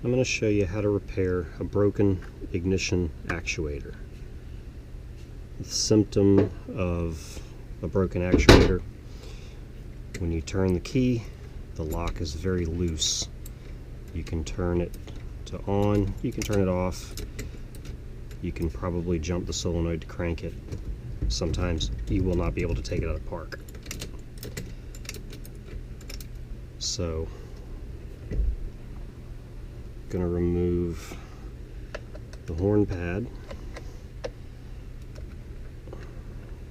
I'm going to show you how to repair a broken ignition actuator. The symptom of a broken actuator: when you turn the key, the lock is very loose. You can turn it to on, you can turn it off, you can probably jump the solenoid to crank it. Sometimes you will not be able to take it out of park. So I'm going to remove the horn pad,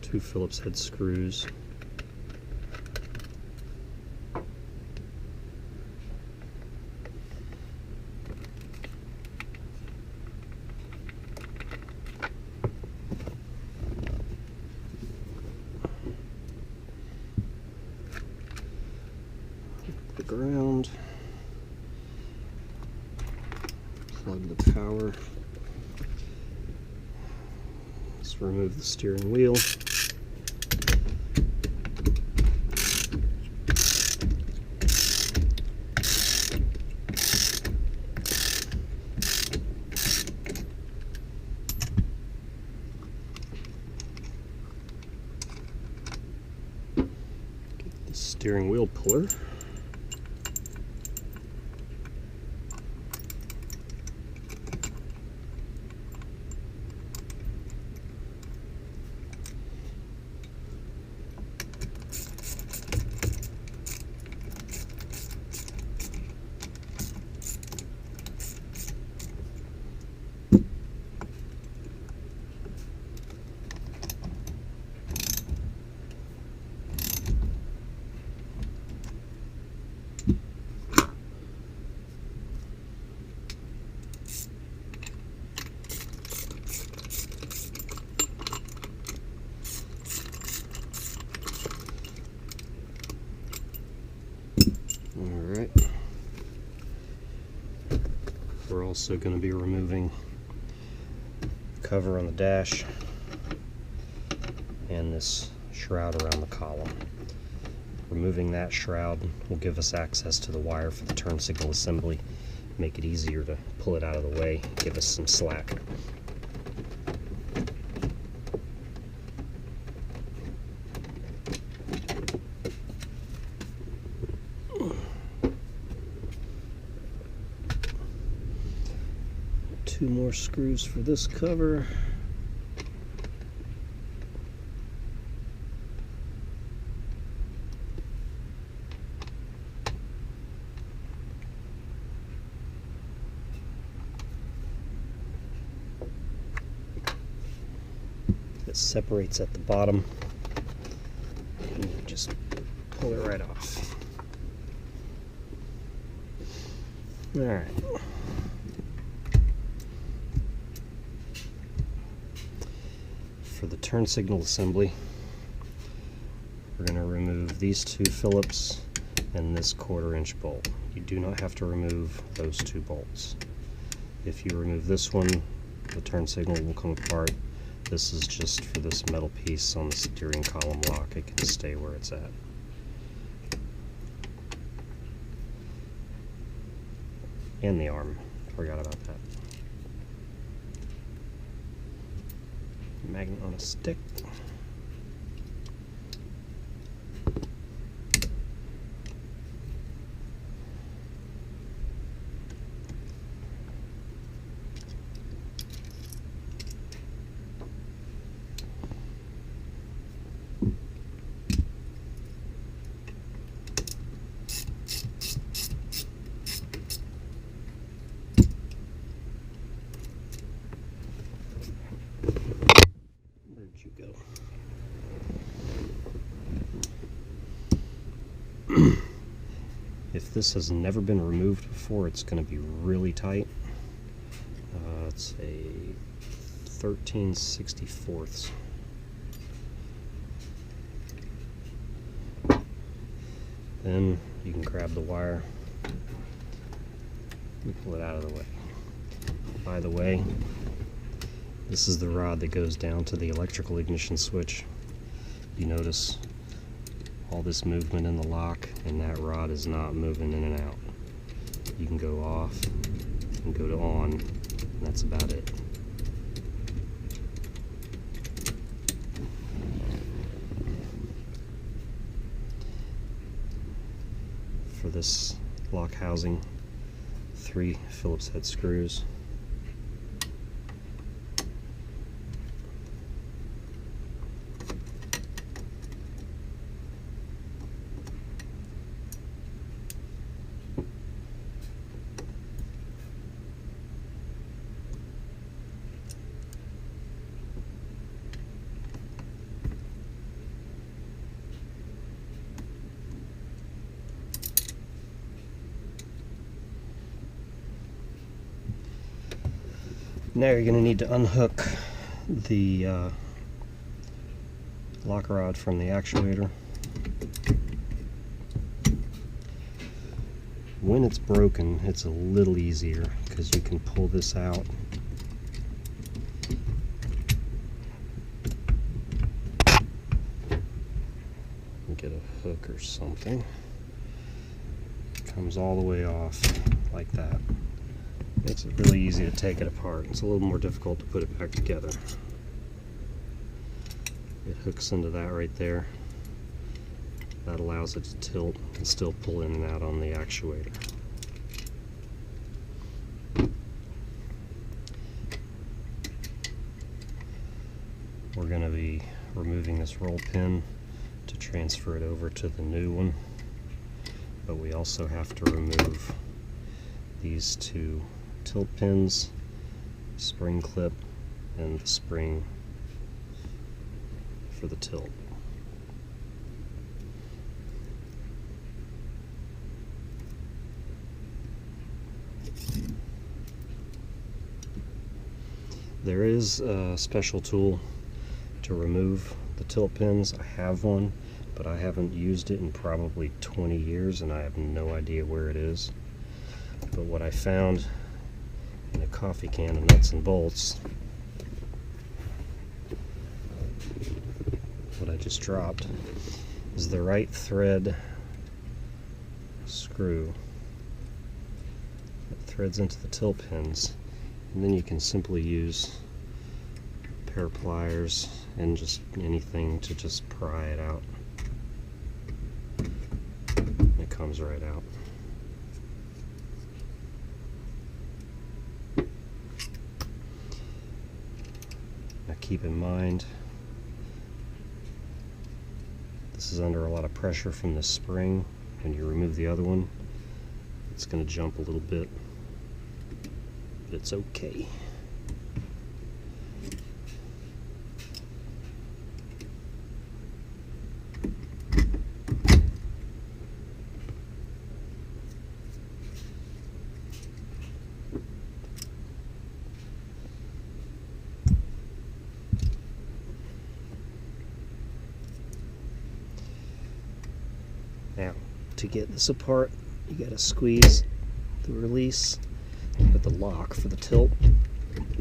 2 Phillips head screws, the ground, plug the power, let's remove the steering wheel. Get the steering wheel puller. Alright, we're also going to be removing the cover on the dash and this shroud around the column. Removing that shroud will give us access to the wire for the turn signal assembly, make it easier to pull it out of the way, give us some slack. Two more screws for this cover. It separates at the bottom, and you just pull it right off. All right. For the turn signal assembly, we're going to remove these 2 Phillips and this 1/4-inch bolt. You do not have to remove those 2 bolts. If you remove this one, the turn signal will come apart. This is just for this metal piece on the steering column lock. It can stay where it's at. And the arm. Forgot about that. Magnet on a stick. If this has never been removed before, it's going to be really tight. It's a 13/64. Then you can grab the wire and pull it out of the way. By the way, this is the rod that goes down to the electrical ignition switch. You notice all this movement in the lock, and that rod is not moving in and out. You can go off, and go to on, and that's about it. For this lock housing, 3 Phillips head screws. Now you're going to need to unhook the lock rod from the actuator. When it's broken, it's a little easier because you can pull this out. Get a hook or something. Comes all the way off like that. Makes it really easy to take it apart. It's a little more difficult to put it back together. It hooks into that right there. That allows it to tilt and still pull in and out on the actuator. We're going to be removing this roll pin to transfer it over to the new one, but we also have to remove these 2 tilt pins, spring clip, and the spring for the tilt. There is a special tool to remove the tilt pins. I have one, but I haven't used it in probably 20 years and I have no idea where it is. But what I found in a coffee can of nuts and bolts, what I just dropped, is the right thread screw that threads into the tilt pins, and then you can simply use a pair of pliers and just anything to just pry it out. It comes right out. Keep in mind, this is under a lot of pressure from the spring. When you remove the other one, it's going to jump a little bit, but it's okay. Now, to get this apart, you got to squeeze the release with the lock for the tilt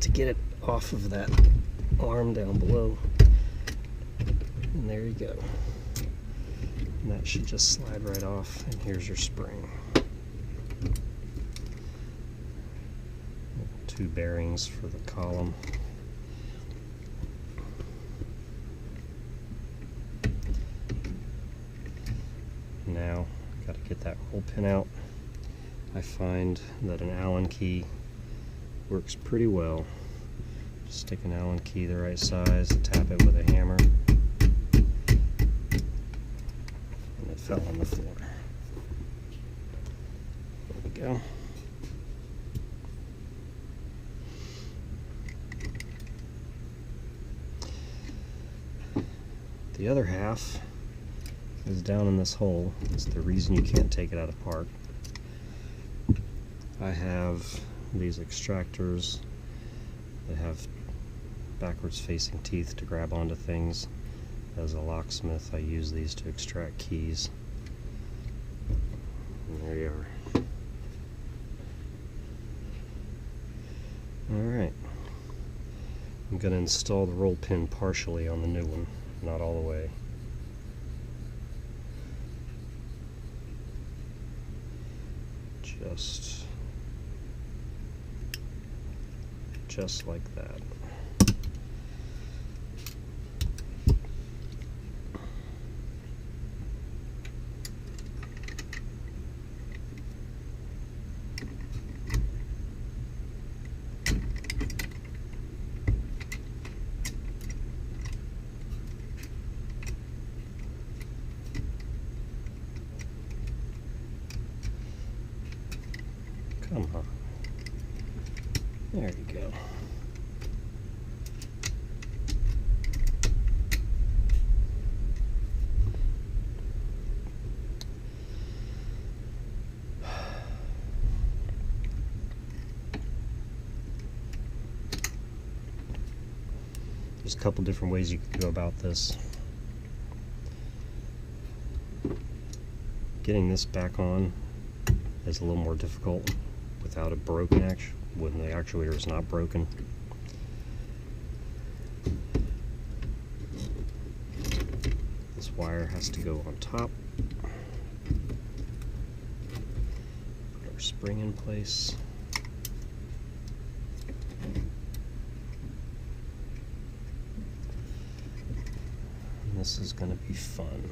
to get it off of that arm down below. And there you go. And that should just slide right off, and here's your spring. 2 bearings for the column. Now, got to get that roll pin out. I find that an Allen key works pretty well. Just stick an Allen key the right size, tap it with a hammer, and it fell on the floor. There we go. The other half is down in this hole. It's the reason you can't take it out apart. I have these extractors that have backwards facing teeth to grab onto things. As a locksmith, I use these to extract keys. And there you are. Alright. I'm going to install the roll pin partially on the new one, not all the way. Just just like that. Come on. There you go. There's a couple different ways you can go about this. Getting this back on is a little more difficult without a broken when the actuator is not broken. This wire has to go on top. Put our spring in place. And this is going to be fun.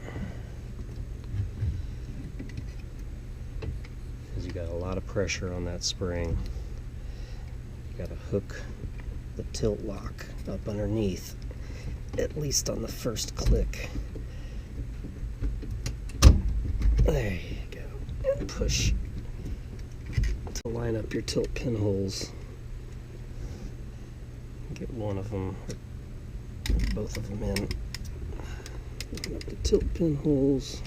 You got a lot of pressure on that spring. You got to hook the tilt lock up underneath, at least on the first click. There you go. And push to line up your tilt pin holes. Get one of them, or both of them in. Line up the tilt pin holes.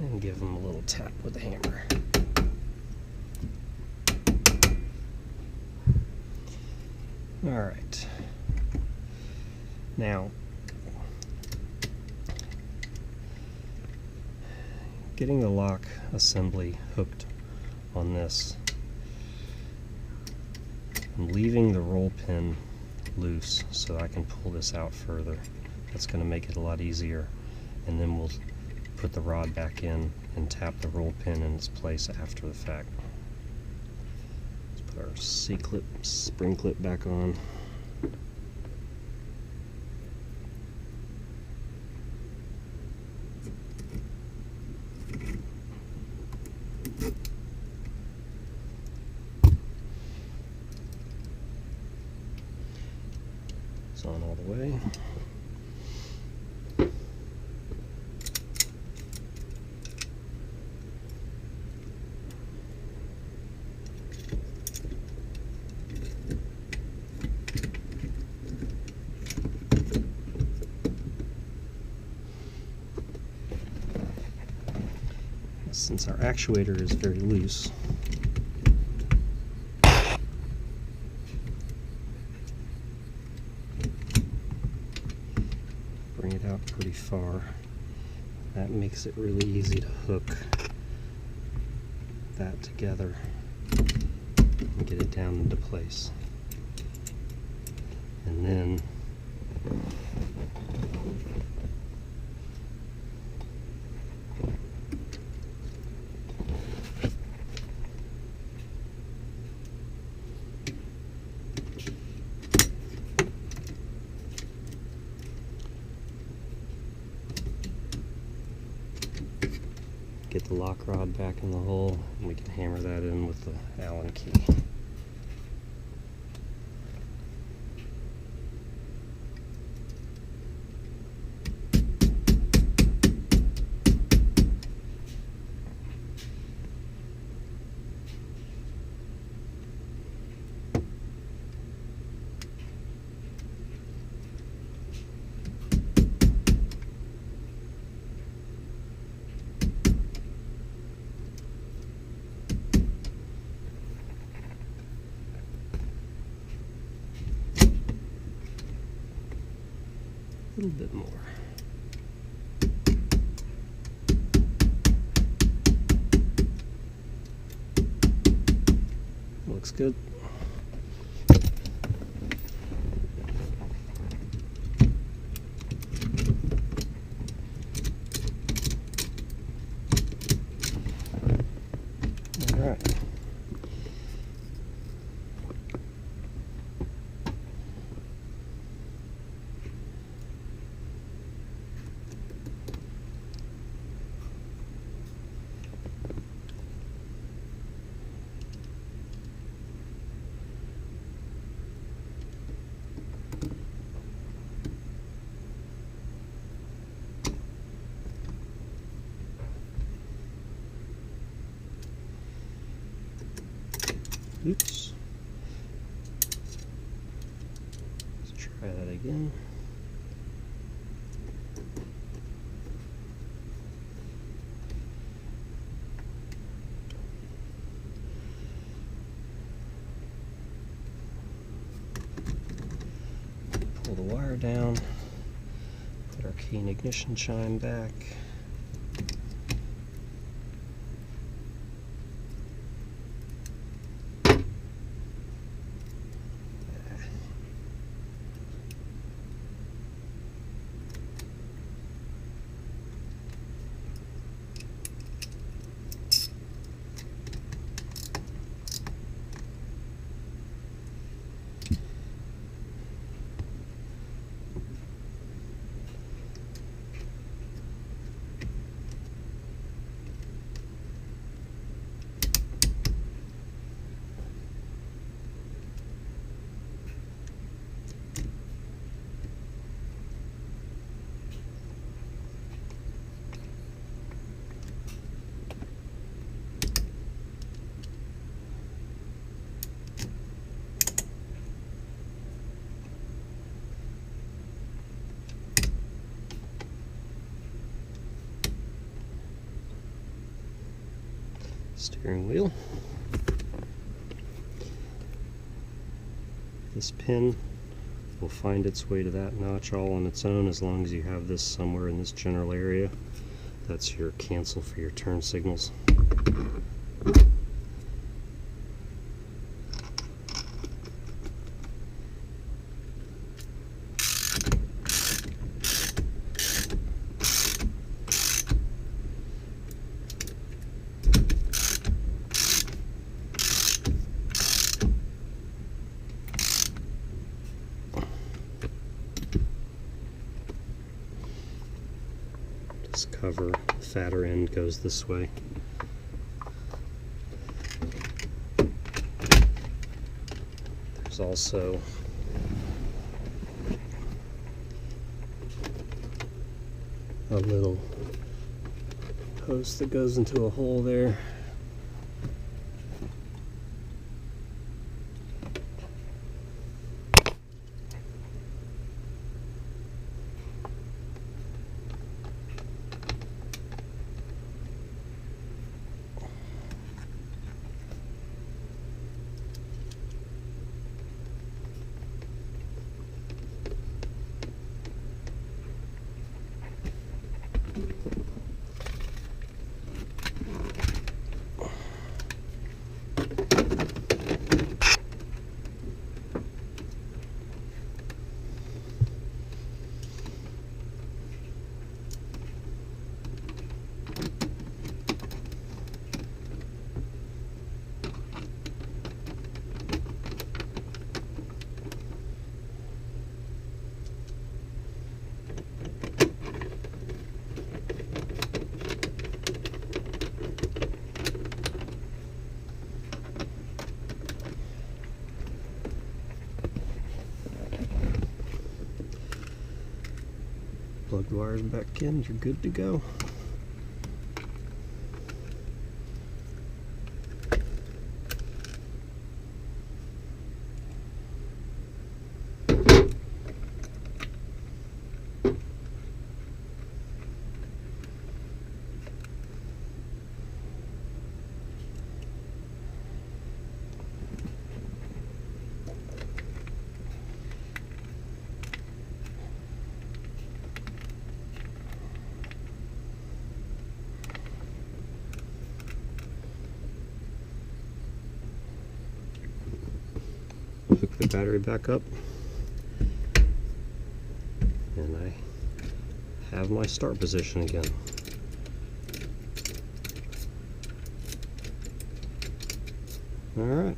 And give them a little tap with a hammer. Alright. Now, getting the lock assembly hooked on this, I'm leaving the roll pin loose so I can pull this out further. That's going to make it a lot easier, and then we'll put the rod back in and tap the roll pin in its place after the fact. Let's put our C-clip, spring clip back on. It's on all the way. Since our actuator is very loose, bring it out pretty far. That makes it really easy to hook that together and get it down into place. And then get the lock rod back in the hole, and we can hammer that in with the Allen key. A little bit more. Looks good. Oops. Let's try that again. Pull the wire down, put our key and ignition chime back. Steering wheel. This pin will find its way to that notch all on its own as long as you have this somewhere in this general area. That's your cancel for your turn signals. This cover, the fatter end goes this way. There's also a little post that goes into a hole there. Plug the wires back in, you're good to go. Hook the battery back up, and I have my start position again. All right.